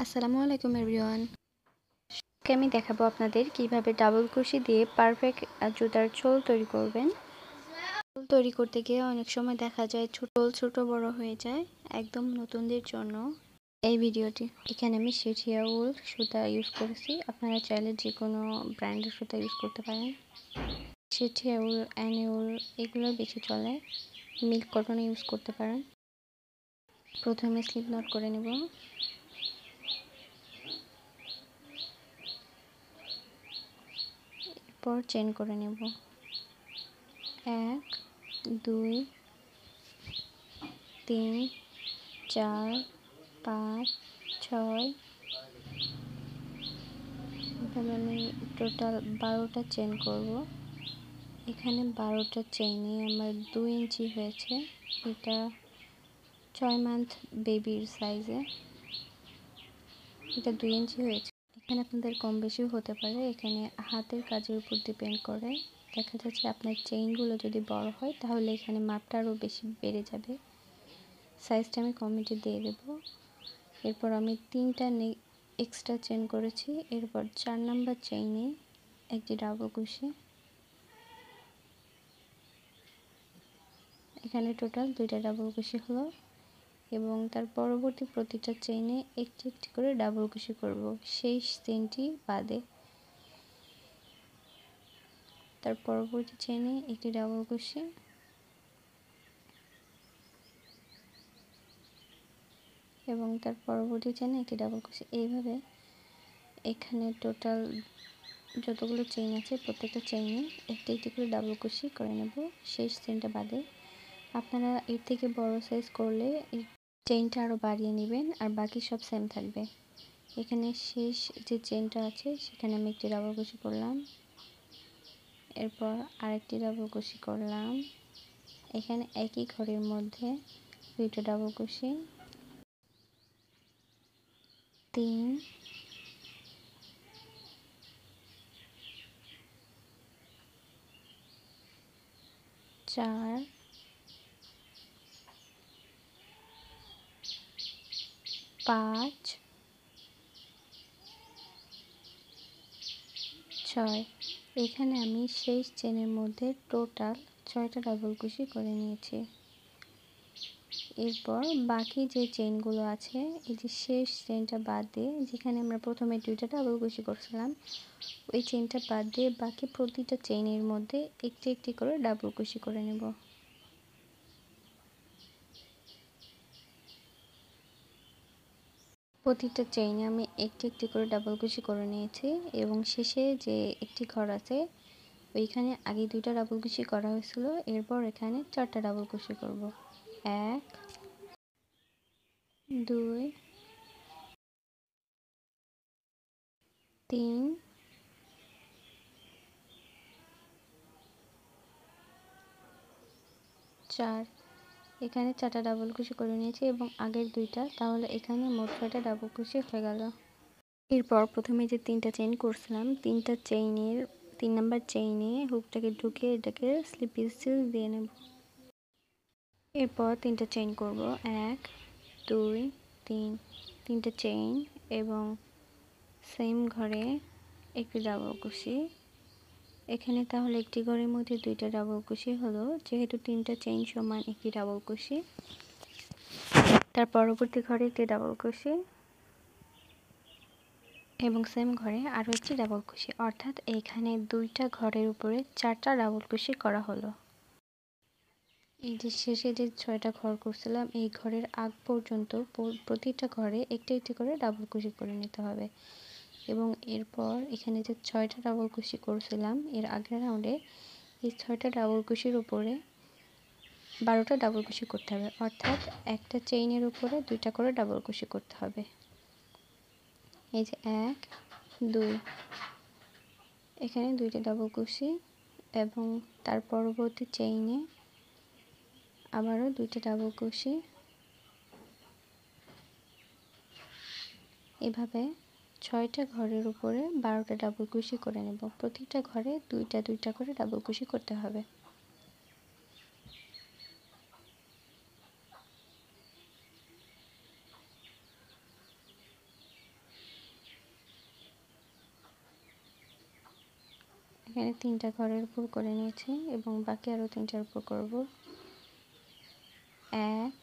আসসালামু আলাইকুম এভরিওয়ান। আজকে আমি দেখাবো আপনাদের কিভাবে ডাবল কুশি দিয়ে পারফেক্ট জুতার সোল তৈরি করবেন। সোল তৈরি করতে গিয়ে অনেক সময় দেখা যায় ছোট বড় হয়ে যায়, একদম নতুনদের জন্য এই ভিডিওটি। এখানে আমি শেঠিয়া উল সুতা ইউজ করেছি, আপনারা চাইলে যে কোনো ব্র্যান্ডের সুতা ইউজ করতে পারেন। শেঠিয়া উল, অ্যানি উল এগুলো বেশি চলে, মিল্ক কটন ইউজ করতে পারেন। প্রথমে স্লিপ নট করে নেব। এরপর চেন করে নেব 1 2 3 4 5 6। এভাবে আমি টোটাল 12টা চেন করব। এখানে 12টা চেইনে আমার 2 ইঞ্চি হয়েছে। এটা 6 মান্থ বেবির সাইজে, এটা 2 ইঞ্চি হয়েছে। এখানে আপনাদের কম বেশিও হতে পারে, এখানে হাতের কাজের উপর ডিপেন্ড করে। দেখা যাচ্ছে আপনার চেইনগুলো যদি বড় হয় তাহলে এখানে মাপটা আরও বেশি বেড়ে যাবে। সাইজটা আমি কমেন্টে দিয়ে দেব। এরপর আমি 3টা এক্সট্রা চেন করেছি। এরপর 4 নাম্বার চেইনে একটি ডাবল কুশি, এখানে টোটাল 2টা ডাবল কুশি হলো। এবং তার পরবর্তী প্রতিটা চেইনে একটি একটি করে ডাবল কুশি করব, শেষ চেইনটি বাদে। তার পরবর্তী চেইনে একটি ডাবল কুশি, এবং তার পরবর্তী চেইনে একটি ডাবল কুশি। এইভাবে এখানে টোটাল যতগুলো চেইন আছে প্রত্যেকটা চেইনে একটি একটি করে ডাবল কুশি করে নেব, শেষ চেইনটা বাদে। আপনারা এর থেকে বড় সাইজ করলে এই চেইনটা আরও বাড়িয়ে নেবেন, আর বাকি সব সেম থাকবে। এখানে শেষ যে চেইনটা আছে সেখানে আমি একটি ডাবল কুশি করলাম, এরপর আরেকটি ডাবল কুশি করলাম। এখানে একই ঘরের মধ্যে 2টা ডাবল কুশি, 3 4 5 6। এখানে আমি শেষ চেনের মধ্যে টোটাল 6টা ডাবল কুশি করে নিয়েছি। এরপর বাকি যে চেইনগুলো আছে, এই যে শেষ চেইনটা বাদ দিয়ে, যেখানে আমরা প্রথমে 2টা ডাবল কুশি করছিলাম, ওই চেইনটা বাদ দিয়ে বাকি প্রতিটা চেইনের মধ্যে একটি একটি করে ডাবল কুশি করে নেব। প্রতিটা চেইনে আমি একটি একটি করে ডাবল কুশি করে নিয়েছি, এবং শেষে যে একটি ঘর আছে ওইখানে আগে 2টা ডাবল কুশি করা হয়েছিল। এরপর এখানে 4টা ডাবল কুশি করব। 1 2 3 4। এখানে 4টা ডাবল কুশি করে নিয়েছি এবং আগের 2টা, তাহলে এখানে মোট 6টা ডাবল কুশি হয়ে গেল। এরপর প্রথমে যে 3টা চেইন করছিলাম, 3টা চেইনের 3 নাম্বার চেইনে হুকটাকে ঢুকিয়ে এটাকে স্লিপ স্টিচ দিয়ে নেব। এরপর 3টা চেইন করব, 1 2 3। 3টা চেইন এবং সেম ঘরে একটি ডাবল কুশি। এখানে তাহলে একটি ঘরের মধ্যে 2টা ডাবল কুশি হলো, যেহেতু 3টা চেইন সমান একটি ডাবল কুশি। তার পরবর্তী ঘরে একটি ডাবল কুশি এবং সেম ঘরে আরও একটি ডাবল কুশি, অর্থাৎ এইখানে 2টা ঘরের উপরে 4টা ডাবল কুশি করা হলো। এই যে শেষে যে 6টা ঘর করছিলাম, এই ঘরের আগ পর্যন্ত প্রতিটা ঘরে একটি একটি করে ডাবল কুশি করে নিতে হবে। এবং এরপর এখানে যে 6টা ডাবল কুশি করছিলাম এর আগের রাউন্ডে, এই 6টা ডাবল কুশির উপরে 12টা ডাবল কুশি করতে হবে, অর্থাৎ একটা চেইনের উপরে 2টা করে ডাবল কুশি করতে হবে। এই যে 1 2, এখানে 2টা ডাবল কুশি এবং তার পরবর্তী চেইনে আবারও 2টা ডাবল কুশি। এভাবে 6টা ঘরের উপরে 12টা ডাবল কুশি করে নেব। প্রতিটা ঘরে 2টা 2টা করে ডাবল কুশি করতে হবে। এখানে 3টা ঘরের উপর করে নিয়েছি এবং বাকি আরও 3টার উপর করব। 1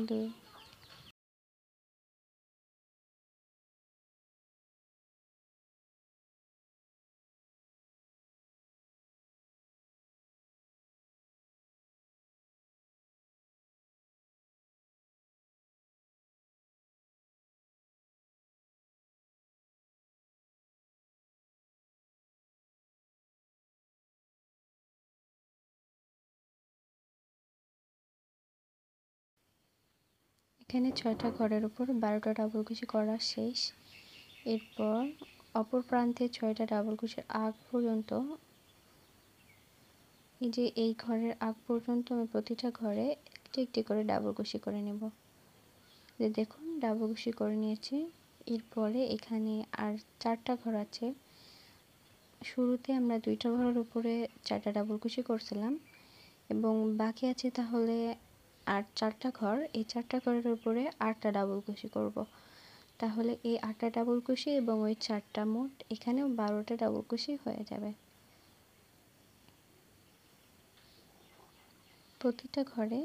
2 এখানে 6টা ঘরের উপর 12টা ডাবল কুশি করা শেষ। এরপর অপর প্রান্তে 6টা ডাবল কুশির আগ পর্যন্ত, এই যে এই ঘরের আগ পর্যন্ত আমি প্রতিটা ঘরে একটি একটি করে ডাবল কুশি করে নেব। যে দেখুন ডাবল কুশি করে নিয়েছি। এরপরে এখানে আর 4টা ঘর আছে। শুরুতে আমরা 2টা ঘরের উপরে 4টা ডাবল কুশি করছিলাম এবং বাকি আছে তাহলে আর 4টা ঘর। এই 4টা ঘরের উপরে 8টা ডাবল কুশি করব। তাহলে এই 8টা ডাবল কুশি এবং ওই 4টা মোট এখানেও 12টা ডাবল কুশি হয়ে যাবে। প্রতিটা ঘরে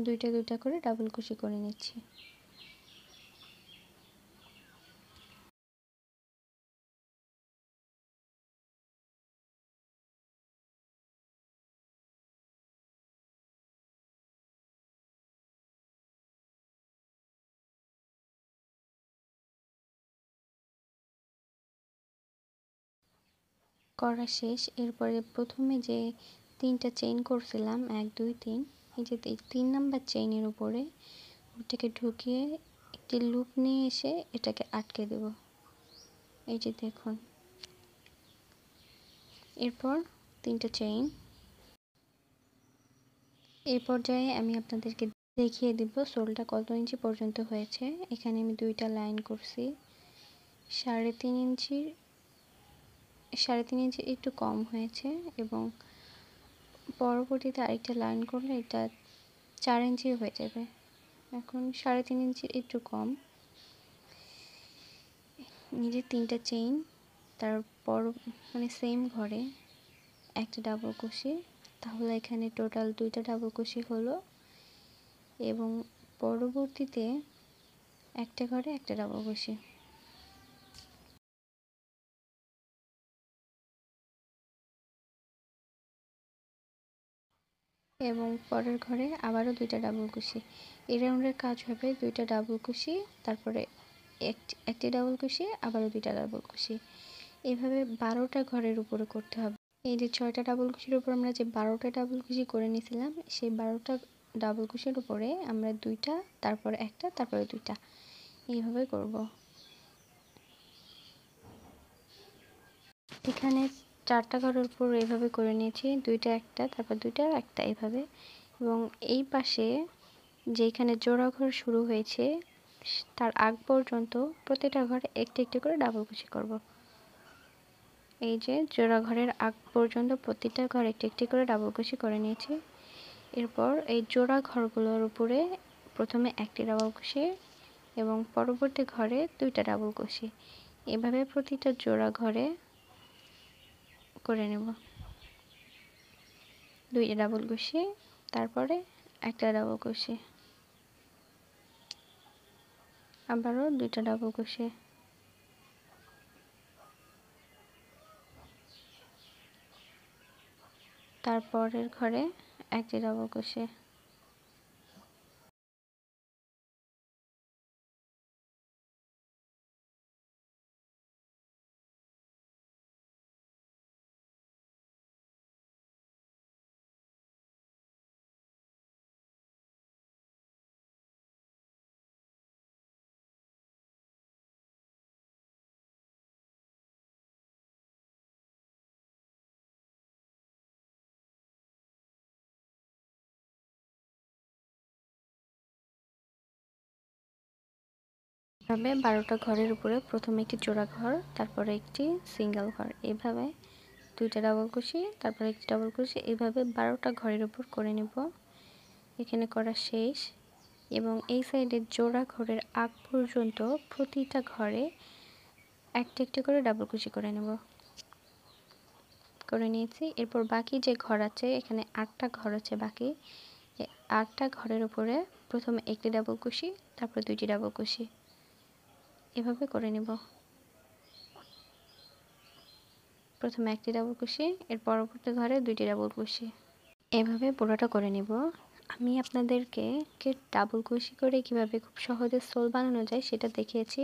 2টা 2টা করে ডাবল কুশি করে নিচ্ছি। করা শেষ। এরপরে প্রথমে যে 3টা চেইন করছিলাম 1 2 3, এই যে 3 নাম্বার চেইনের উপরে ওটাকে ঢুকিয়ে একটি লুপ নিয়ে এসে এটাকে আটকে দেব। এই যে দেখুন। এরপর 3টা চেইন। এই পর্যায়ে আমি আপনাদেরকে দেখিয়ে দিব সোলটা কত ইঞ্চি পর্যন্ত হয়েছে। এখানে আমি 2টা লাইন করছি। 3.5 ইঞ্চির 3.5 ইঞ্চির একটু কম হয়েছে এবং পরবর্তীতে আরেকটা লাইন করলে এটা 4 ইঞ্চি হয়ে যাবে। এখন 3.5 ইঞ্চির একটু কম। নিজে 3টা চেইন, তারপর মানে সেম ঘরে একটা ডাবল কুশি, তাহলে এখানে টোটাল 2টা ডাবল কুশি হলো এবং পরবর্তীতে একটা ঘরে একটা ডাবল কুশি। এবং পরের ঘরে আবারও 2টা ডাবল কুশি। এই রাউন্ডের কাজ হবে 2টা ডাবল কুশি, তারপরে একটি ডাবল কুশি, আবারও 2টা ডাবল কুশি। এভাবে 12টা ঘরের উপরে করতে হবে। এই যে 6টা ডাবল কুশির উপর আমরা যে 12টা ডাবল কুশি করে নিয়েছিলাম, সেই 12টা ডাবল কুশির উপরে আমরা 2টা, তারপর একটা, তারপরে 2টা, এইভাবে করব। এখানে 4টা ঘরের উপর এইভাবে করে নিয়েছি, 2টা একটা, তারপর 2টা একটা, এইভাবে। এবং এই পাশে যেখানে জোড়া ঘর শুরু হয়েছে তার আগ পর্যন্ত প্রতিটা ঘরে একটি একটি করে ডাবল কুশি করব। এই যে জোড়া ঘরের আগ পর্যন্ত প্রতিটা ঘরে একটি একটি করে ডাবল কুশি করে নিয়েছি। এরপর এই জোড়া ঘরগুলোর উপরে প্রথমে একটি ডাবল কুশি এবং পরবর্তী ঘরে 2টা ডাবল কুশি, এভাবে প্রতিটা জোড়া ঘরে করে নেব। 2টা ডাবল কুশি, তারপরে একটা ডাবল কুশি, আবারও 2টা ডাবল কুশি, তারপরের ঘরে একটি ডাবল কুশি। এভাবে 12টা ঘরের উপরে প্রথমে একটি জোড়া ঘর, তারপরে একটি সিঙ্গেল ঘর, এভাবে 2টা ডাবল কুশি, তারপরে একটি ডাবল কুশি, এভাবে 12টা ঘরের উপর করে নেব। এখানে করা শেষ। এবং এই সাইডে জোড়া ঘরের আগ পর্যন্ত প্রতিটা ঘরে একটা একটা করে ডাবল কুশি করে নেব। করে নিয়েছি। এরপর বাকি যে ঘর আছে, এখানে 8টা ঘর আছে বাকি। এই 8টা ঘরের উপরে প্রথমে একটি ডাবল কুশি, তারপর 2টি ডাবল কুশি, এভাবে করে নেব। প্রথমে একটি ডাবল কুশি, এর পরবর্তী ঘরে 2টি ডাবল কুশি, এভাবে পুরোটা করে নেব। আমি আপনাদেরকে ডাবল কুশি করে কিভাবে খুব সহজে সোল বানানো যায় সেটা দেখিয়েছি।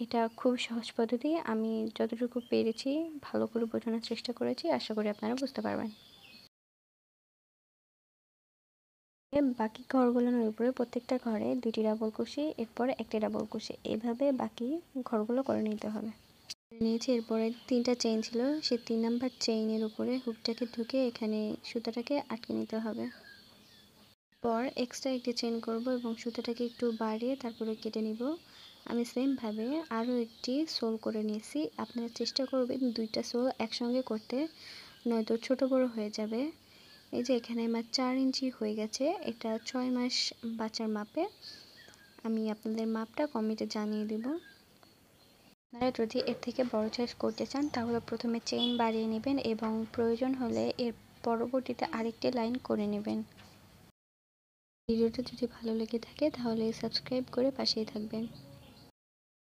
এটা খুব সহজ পদ্ধতি। আমি যতটুকু পেরেছি ভালো করে বোঝানোর চেষ্টা করেছি, আশা করি আপনারা বুঝতে পারবেন। বাকি ঘরগুলোর উপরে প্রত্যেকটা ঘরে 2টি ডাবল কুশি, এরপর একটি ডাবল কুশি, এভাবে বাকি ঘরগুলো করে নিতে হবে। নিয়েছি। এরপরে 3টা চেইন ছিল, সেই 3 নাম্বার চেইনের উপরে হুকটাকে ঢুকে এখানে সুতাটাকে আটকে নিতে হবে। পর এক্সট্রা একটি চেইন করব এবং সুতাটাকে একটু বাড়িয়ে তারপরে কেটে নিব। আমি সেমভাবে আরও একটি সোল করে নিয়েছি। আপনারা চেষ্টা করবেন 2টা সোল একসঙ্গে করতে, নয়তো ছোট বড় হয়ে যাবে। এই যে এখানে আমার 4 ইঞ্চি হয়ে গেছে। এটা 6 মাস বাচ্চার মাপে। আমি আপনাদের মাপটা কমেন্টে জানিয়ে দেব। আপনারা যদি এর থেকে বড় সাইজ করতে চান তাহলে প্রথমে চেইন বাড়িয়ে নেবেন এবং প্রয়োজন হলে এর পরবর্তীতে আরেকটি লাইন করে নেবেন। ভিডিওটা যদি ভালো লেগে থাকে তাহলে সাবস্ক্রাইব করে পাশেই থাকবেন।